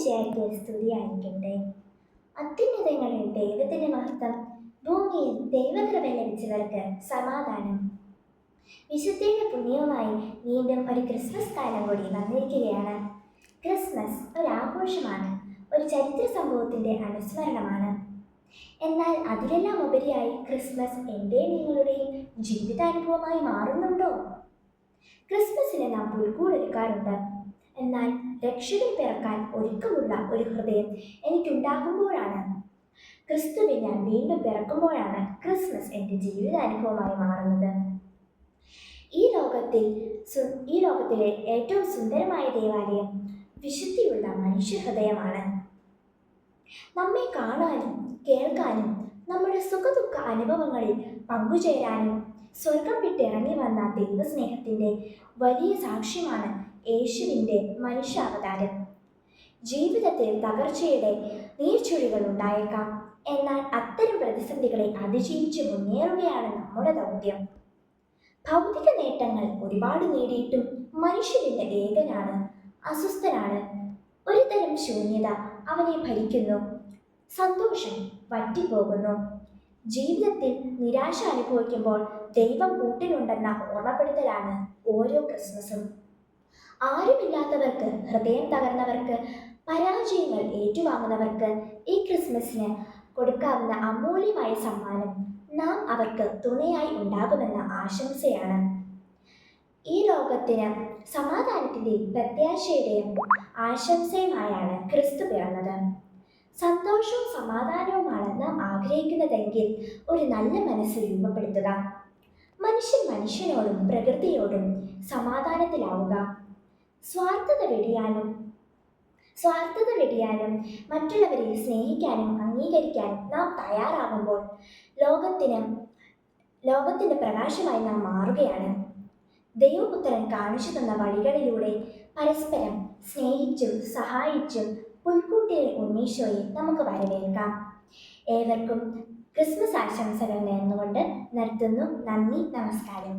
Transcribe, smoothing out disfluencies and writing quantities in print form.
ഈശോമിശിഹായ്ക്ക് സ്തുതിയായിരിക്കട്ടെ. അത്യുന്നതങ്ങളിൽ ദൈവത്തിന്റെ മഹത്വം, ഭൂമിയിൽ ദൈവകൃപ ലഭിച്ചവർക്ക് സമാധാനം. വിശുദ്ധിയുടെ പുണ്യവുമായി വീണ്ടും ഒരു ക്രിസ്മസ് കാലം കൂടി വന്നിരിക്കുകയാണ്. ക്രിസ്മസ് ഒരാഘോഷമാണ്, ഒരു ചരിത്ര സംഭവത്തിന്റെ അനുസ്മരണമാണ്. എന്നാൽ അതിലെല്ലാം ഉപരിയായി ക്രിസ്മസ് എൻ്റെയും നിങ്ങളുടെയും ജീവിതാനുഭവമായി മാറുന്നുണ്ടോ? ക്രിസ്മസിന് നാം പുൽക്കൂടൊരുക്കാറുണ്ട്. എന്നാൽ രക്ഷകൻ പിറക്കാൻ ഒരുക്കമുള്ള ഒരു ഹൃദയം എനിക്കുണ്ടാകുമ്പോഴാണ്, ക്രിസ്തുവിൽ ഞാൻ വീണ്ടും പിറക്കുമ്പോഴാണ് ക്രിസ്മസ് എൻ്റെ ജീവിതാനുഭവമായി മാറുന്നത്. ഈ ലോകത്തിലെ ഏറ്റവും സുന്ദരമായ ദേവാലയം വിശുദ്ധിയുള്ള മനുഷ്യഹൃദയമാണ്. നമ്മെ കാണാനും കേൾക്കാനും നമ്മുടെ സുഖദുഃഖ അനുഭവങ്ങളിൽ പങ്കുചേരാനും സ്വർഗം വിട്ടിറങ്ങി വന്ന ദൈവസ്നേഹത്തിൻ്റെ വലിയ സാക്ഷ്യമാണ് യേശുവിൻ്റെ മനുഷ്യാവതാരം. ജീവിതത്തിൽ തകർച്ചയുടെ നീർച്ചുഴികൾ ഉണ്ടായേക്കാം. എന്നാൽ അത്തരം പ്രതിസന്ധികളെ അതിജീവിച്ച് മുന്നേറുകയാണ് നമ്മുടെ ദൗത്യം. ഭൗതിക നേട്ടങ്ങൾ ഒരുപാട് നേടിയിട്ടും മനുഷ്യനിന്റെ ഏകനാണ്, അസ്വസ്ഥനാണ്. ഒരുതരം ശൂന്യത അവനെ ഭരിക്കുന്നു. സന്തോഷം വറ്റിപ്പോകുന്നു. ജീവിതത്തിൽ നിരാശ അനുഭവിക്കുമ്പോൾ ദൈവം കൂട്ടിനുണ്ടെന്ന ഓർമ്മപ്പെടുത്തലാണ് ഓരോ ക്രിസ്മസും. ആരുമില്ലാത്തവർക്ക്, ഹൃദയം തകർന്നവർക്ക്, പരാജയങ്ങൾ ഏറ്റുവാങ്ങുന്നവർക്ക് ഈ ക്രിസ്മസിന് കൊടുക്കാവുന്ന അമൂല്യമായ സമ്മാനം നാം അവർക്ക് തുണയായി ഉണ്ടാകുമെന്ന ആശംസയാണ്. ഈ ലോകത്തിന് സമാധാനത്തിൻ്റെയും പ്രത്യാശയുടെയും ആശംസയുമായാണ് ക്രിസ്തു പിറന്നത്. സന്തോഷവും സമാധാനവുമാണ് നാം ആഗ്രഹിക്കുന്നതെങ്കിൽ ഒരു നല്ല മനസ്സ് രൂപപ്പെടുത്തുക. മനുഷ്യനോടും പ്രകൃതിയോടും സമാധാനത്തിലാവുക. സ്വാർത്ഥത വെടിയാനും മറ്റുള്ളവരെ സ്നേഹിക്കാനും അംഗീകരിക്കാനും നാം തയ്യാറാകുമ്പോൾ ലോകത്തിന്റെ പ്രകാശമായി നാം മാറുകയാണ്. ദൈവപുത്രൻ കാണിച്ചു തന്ന വഴികളിലൂടെ പരസ്പരം സ്നേഹിച്ചും സഹായിച്ചും പുൽക്കൂട്ടിലെ ഉണ്ണീശോയെ നമുക്ക് വരവേൽക്കാം. ഏവർക്കും ക്രിസ്മസ് ആശംസകൾ നേർന്നുകൊണ്ട് നിർത്തുന്നു. നന്ദി, നമസ്കാരം.